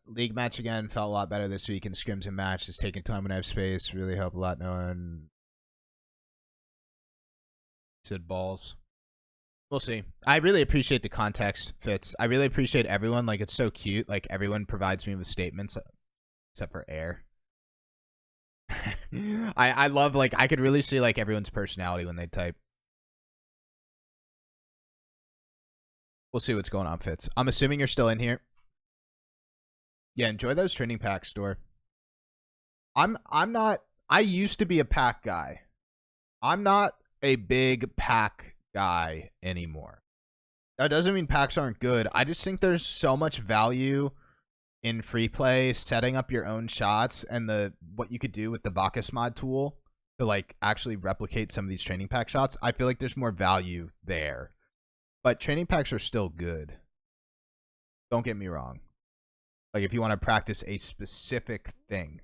League match again felt a lot better this week in scrims and matches. Taking time when I have space really helped a lot. Knowing said balls. We'll see. I really appreciate the context, Fitz. I really appreciate everyone. Like, it's so cute. Like, everyone provides me with statements, except for Air. I love, like, I could really see, like, everyone's personality when they type. We'll see what's going on, Fitz. I'm assuming you're still in here. Yeah, enjoy those training packs, store. I'm not. I used to be a pack guy. I'm not a big pack guy anymore. That doesn't mean packs aren't good. I just think there's so much value in free play, setting up your own shots, and what you could do with the Bacchus mod tool to like actually replicate some of these training pack shots. I feel like there's more value there. But training packs are still good. Don't get me wrong. Like, if you want to practice a specific thing.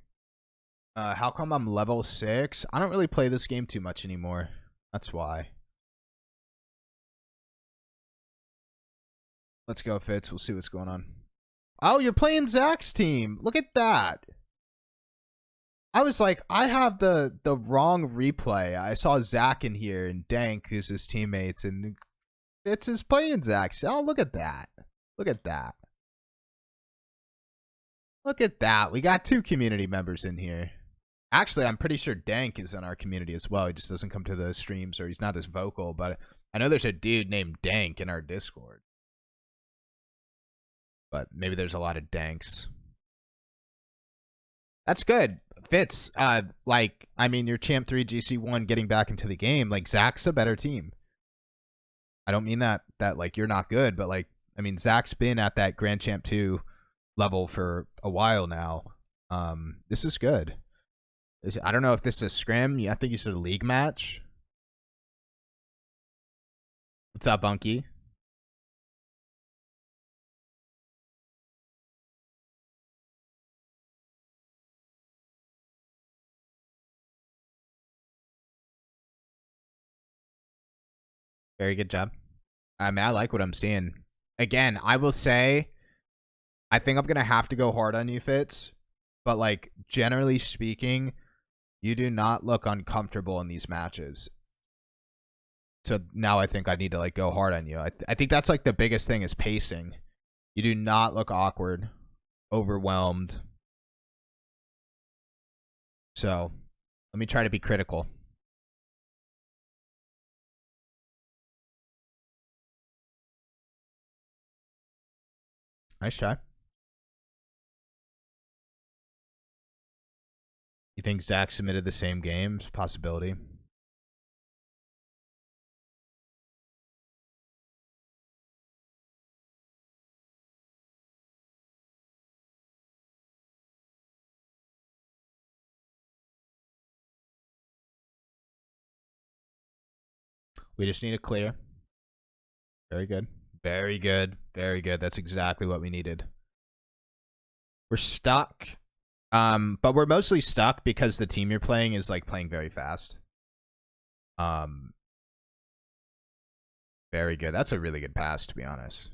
How come I'm level 6? I don't really play this game too much anymore. That's why. Let's go, Fitz. We'll see what's going on. Oh, you're playing Zach's team. Look at that. I was like, I have the wrong replay. I saw Zach in here and Dank, who's his teammates, and Fitz is playing Zach. Oh, look at that. Look at that. Look at that. We got 2 community members in here. Actually, I'm pretty sure Dank is in our community as well. He just doesn't come to the streams, or he's not as vocal, but I know there's a dude named Dank in our Discord. But maybe there's a lot of Danks. That's good. Fitz, like, I mean, you're Champ 3 GC1 getting back into the game. Like, Zach's a better team. I don't mean that like, you're not good, but, like, I mean, Zach's been at that Grand Champ 2 level for a while now. This is good. I don't know if this is a scrim. Yeah, I think you said a league match. What's up, Bunky? Very good job. I mean, I like what I'm seeing. Again, I will say, I think I'm going to have to go hard on you, Fitz. But, like, generally speaking, you do not look uncomfortable in these matches. So now I think I need to, like, go hard on you. I think that's, like, the biggest thing is pacing. You do not look awkward, overwhelmed. So let me try to be critical. Nice try. You think Zach submitted the same games? Possibility. We just need a clear. Very good. Very good. Very good. That's exactly what we needed. We're stuck. But we're mostly stuck because the team you're playing is like playing very fast. Very good. That's a really good pass, to be honest.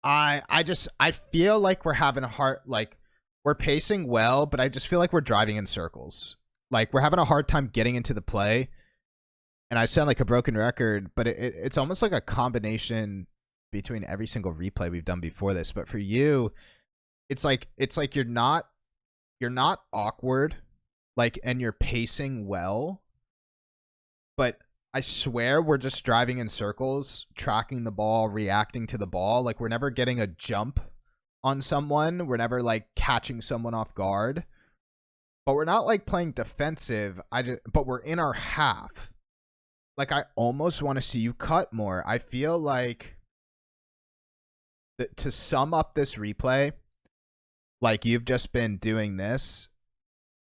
I feel like we're having a hard, like, we're pacing well, but I just feel like we're driving in circles. Like, we're having a hard time getting into the play. And I sound like a broken record, but it's almost like a combination between every single replay we've done before this. But for you, it's like you're not awkward, like, and you're pacing well, but I swear we're just driving in circles, tracking the ball, reacting to the ball. Like, we're never getting a jump on someone. We're never, like, catching someone off guard. But we're not, like, playing defensive. But we're in our half. Like, I almost want to see you cut more. I feel like to sum up this replay, like, you've just been doing this.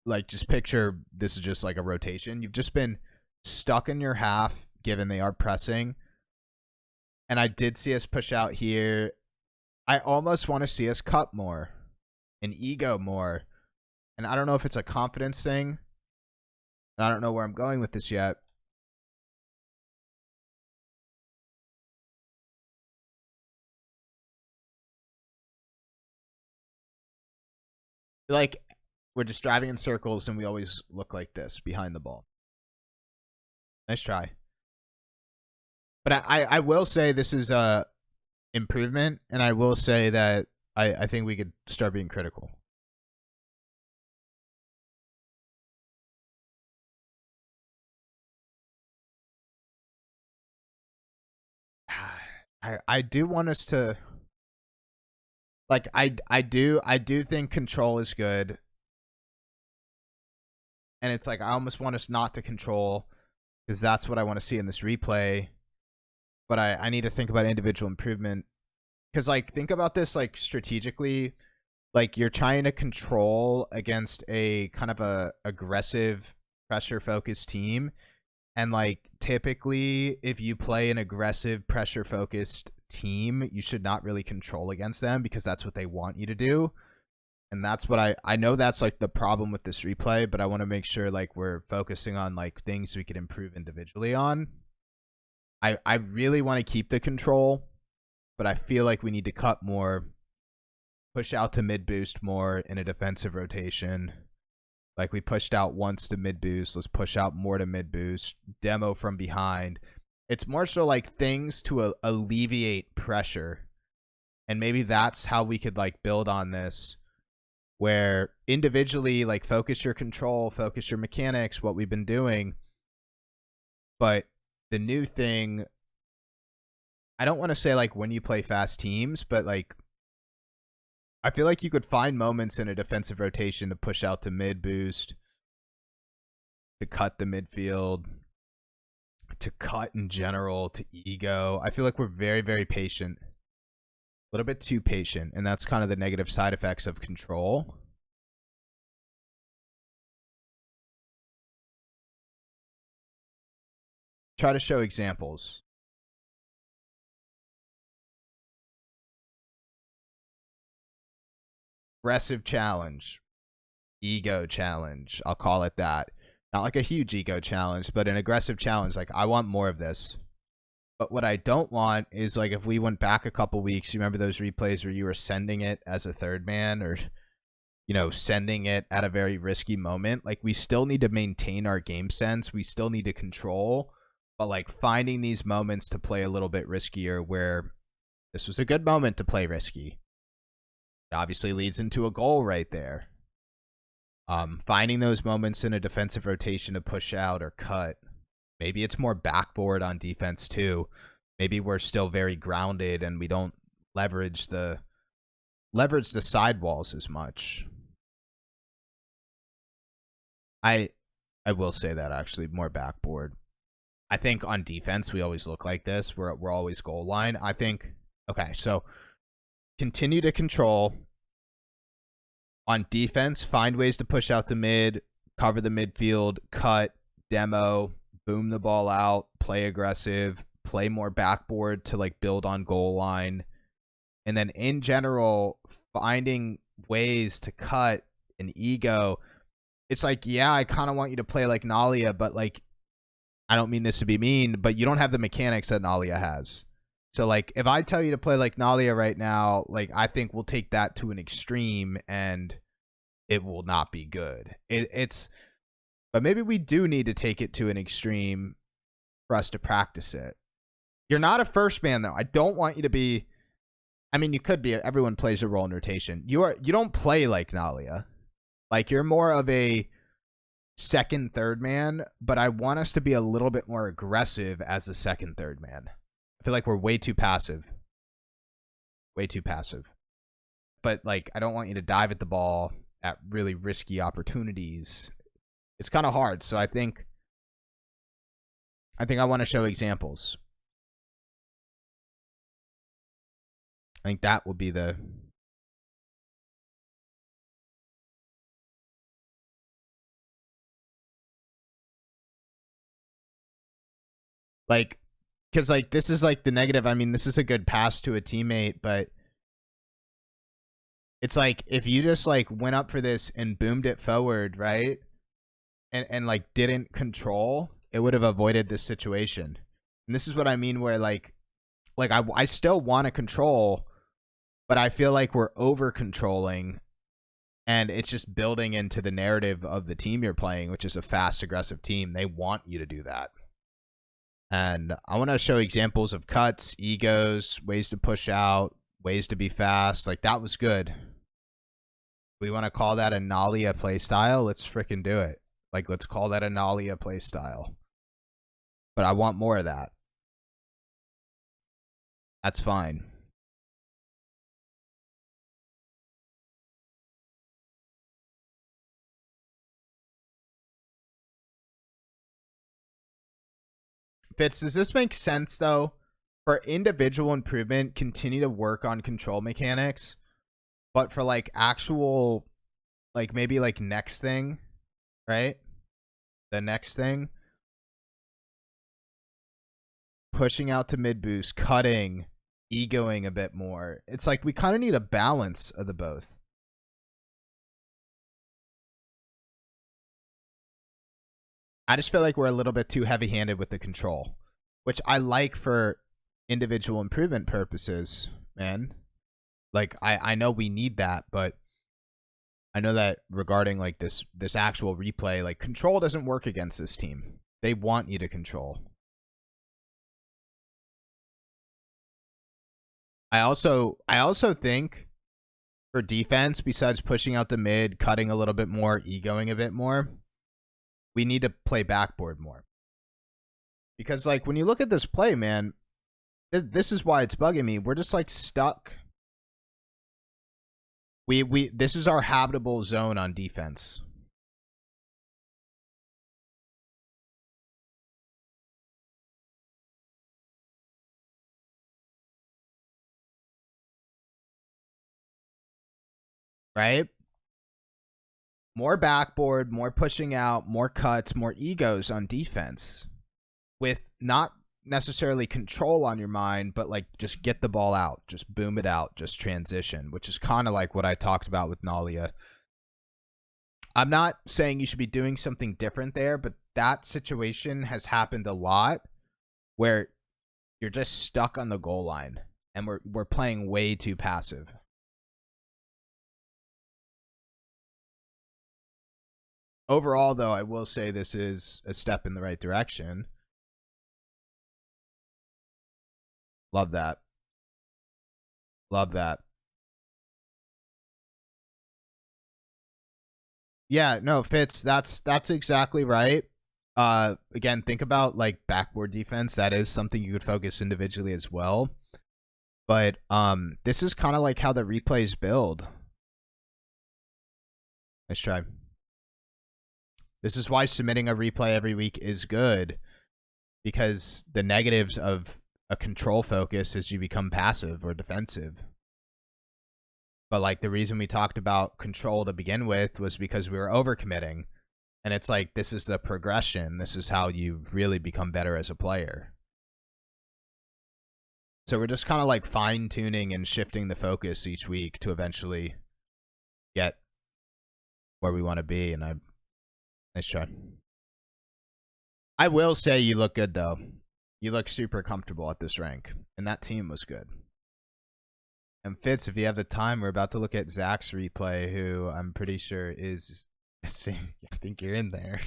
Like, just picture this is just like a rotation. You've just been stuck in your half, given they are pressing, And I did see us push out here. I almost want to see us cut more and ego more. And I don't know if it's a confidence thing. I don't know where I'm going with this yet. Like, we're just driving in circles and we always look like this behind the ball. Nice try. But I will say this is a improvement, and I will say that I think we could start being critical. I do want us to, like, I do think control is good. And it's like I almost want us not to control, because that's what I want to see in this replay. But I need to think about individual improvement. Because, like, think about this, like, strategically. Like, you're trying to control against a kind of a aggressive, pressure-focused team. And, like, typically, if you play an aggressive, pressure-focused team, you should not really control against them, because that's what they want you to do. And that's what I know that's, like, the problem with this replay, but I want to make sure, like, we're focusing on, like, things we could improve individually on. I really want to keep the control, but I feel like we need to cut more, push out to mid boost more in a defensive rotation. Like, we pushed out once to mid boost, let's push out more to mid boost, demo from behind. It's more so like things to alleviate pressure. And maybe that's how we could, like, build on this, where individually, like, focus your control, focus your mechanics, what we've been doing. But the new thing, I don't want to say, like, when you play fast teams, but, like, I feel like you could find moments in a defensive rotation to push out to mid boost, to cut the midfield, to cut in general, to ego. I feel like we're very, very patient. A little bit too patient, and that's kind of the negative side effects of control. Try to show examples. Aggressive challenge. Ego challenge. I'll call it that. Not like a huge ego challenge, but an aggressive challenge. Like, I want more of this. But what I don't want is, like, if we went back a couple weeks, you remember those replays where you were sending it as a third man, or, you know, sending it at a very risky moment. Like, we still need to maintain our game sense. We still need to control. But, like, finding these moments to play a little bit riskier, where this was a good moment to play risky. It obviously leads into a goal right there. Finding those moments in a defensive rotation to push out or cut. Maybe it's more backboard on defense too. Maybe we're still very grounded and we don't leverage the sidewalls as much. I will say that, actually, more backboard. I think on defense we always look like this. We're always goal line. I think, okay, so continue to control. On defense, find ways to push out to mid, cover the midfield, cut, demo, boom the ball out, play aggressive, play more backboard to, like, build on goal line. And then in general, finding ways to cut an ego. It's like, yeah, I kind of want you to play like Nalia, but, like, I don't mean this to be mean, but you don't have the mechanics that Nalia has. So, like, if I tell you to play like Nalia right now, like, I think we'll take that to an extreme and it will not be good. But maybe we do need to take it to an extreme for us to practice it. You're not a first man, though. I don't want you to be. I mean, you could be. Everyone plays a role in rotation. You don't play like Nalia. Like, you're more of a second, third man, but I want us to be a little bit more aggressive as a second, third man. I feel like we're way too passive. Way too passive. But, like, I don't want you to dive at the ball at really risky opportunities. It's kind of hard, so I think I want to show examples. I think that will be the... Like, because like this is like the negative. I mean, this is a good pass to a teammate, but it's like if you just like went up for this and boomed it forward, right? And like didn't control, it would have avoided this situation. And this is what I mean where like I still want to control, but I feel like we're over controlling, and it's just building into the narrative of the team you're playing, which is a fast, aggressive team. They want you to do that. And I want to show examples of cuts, egos, ways to push out, ways to be fast. Like that was good. We want to call that a Nalia play style. Let's freaking do it. Like, let's call that a Nalia play style. But I want more of that. That's fine. Fitz, does this make sense, though? For individual improvement, continue to work on control mechanics. But for, like, actual, like, maybe, like, next thing, right? The next thing. Pushing out to mid boost, cutting, egoing a bit more. It's like we kind of need a balance of the both. I just feel like we're a little bit too heavy-handed with the control, which I like for individual improvement purposes, man. Like I know we need that, but I know that regarding like this actual replay, like control doesn't work against this team. They want you to control. I also think for defense, besides pushing out the mid, cutting a little bit more, egoing a bit more, we need to play backboard more. Because like when you look at this play, man, this is why it's bugging me. We're just like stuck. This is our habitable zone on defense. Right? More backboard, more pushing out, more cuts, more egos on defense. With not necessarily control on your mind, but like just get the ball out, just boom it out, just transition, which is kind of like what I talked about with Nalia. I'm not saying you should be doing something different there, but that situation has happened a lot where you're just stuck on the goal line and we're playing way too passive. Overall, though, I will say this is a step in the right direction. Love that. Love that. Yeah, no, Fitz, that's exactly right. Again, think about like backboard defense. That is something you could focus individually as well. But this is kind of like how the replays build. Nice try. This is why submitting a replay every week is good, because the negatives of a control focus is you become passive or defensive. But like the reason we talked about control to begin with was because we were overcommitting. And it's like, this is the progression. This is how you really become better as a player. So we're just kind of like fine tuning and shifting the focus each week to eventually get where we want to be. And nice try. I will say you look good though. You look super comfortable at this rank. And that team was good. And Fitz, if you have the time, we're about to look at Zach's replay, who I'm pretty sure is... I think you're in there.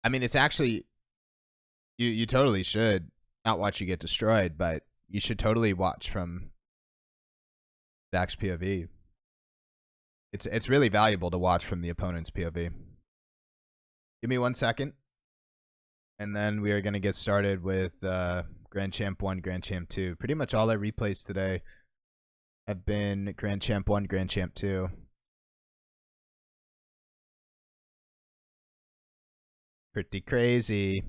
I mean, it's actually... You totally should not watch you get destroyed, but you should totally watch from Zach's POV. It's really valuable to watch from the opponent's POV. Give me 1 second. And then we are going to get started with Grand Champ 1, Grand Champ 2. Pretty much all our replays today have been Grand Champ 1, Grand Champ 2. Pretty crazy.